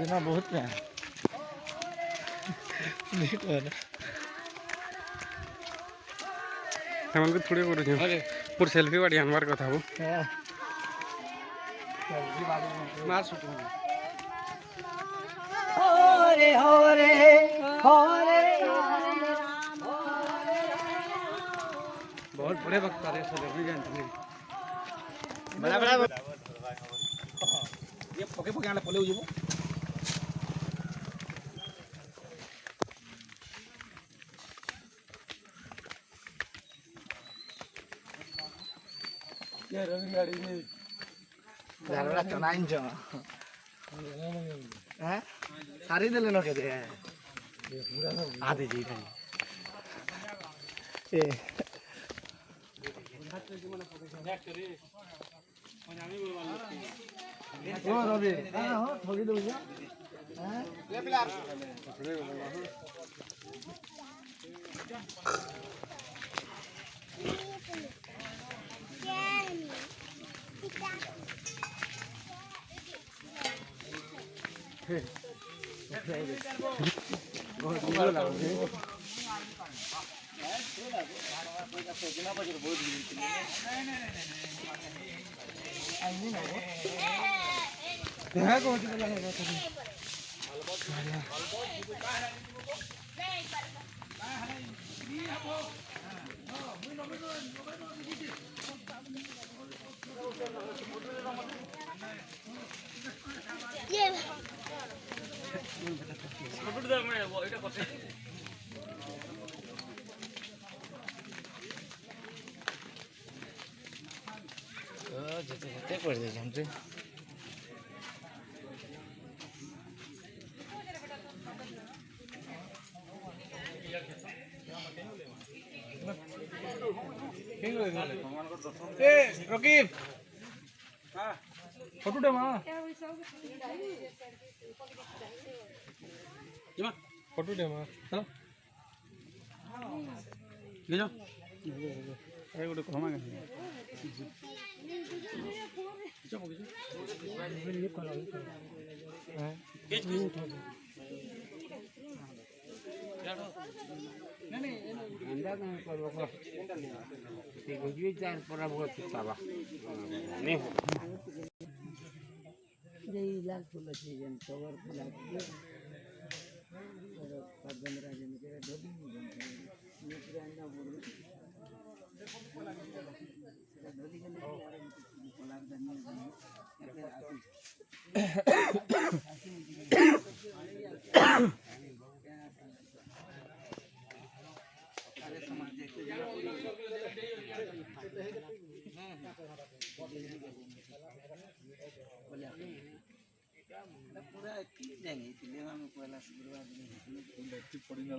ना बहुत प्यार हमन थोड़े करू पूर सेल्फी बाड़ी आनवार कथा हो मार शूटिंग हरे हरे हरे बहुत बड़े वक्त रहे सर भी जानते बड़ा बड़ा ये पके पके आने पले हो ये रवि गाड़ी में झालरा चलाइन छ हैं सारी देले न के दे आधे जी खाली ए ओ रवि हां हो ठगी दउ जा हैं ले पिला যেতে করে দিলাম রে ए रकीब हां फोटो दे मां ये मां फोटो दे मां चलो ले जाओ ए गोटे कमा के चलो ये कल हां नहीं अंडा कौन करबो को ठीक हो जी चार परा बहुत चाबा नहीं हो ये लाल फूल है जन कवर फूल है और पद्मरा जन के धोबी ये पुराना बोल धोबी के कोलार धनिया पूरा जाएंगे इसलिए हम पहला शुक्रवार दिन पड़ी ना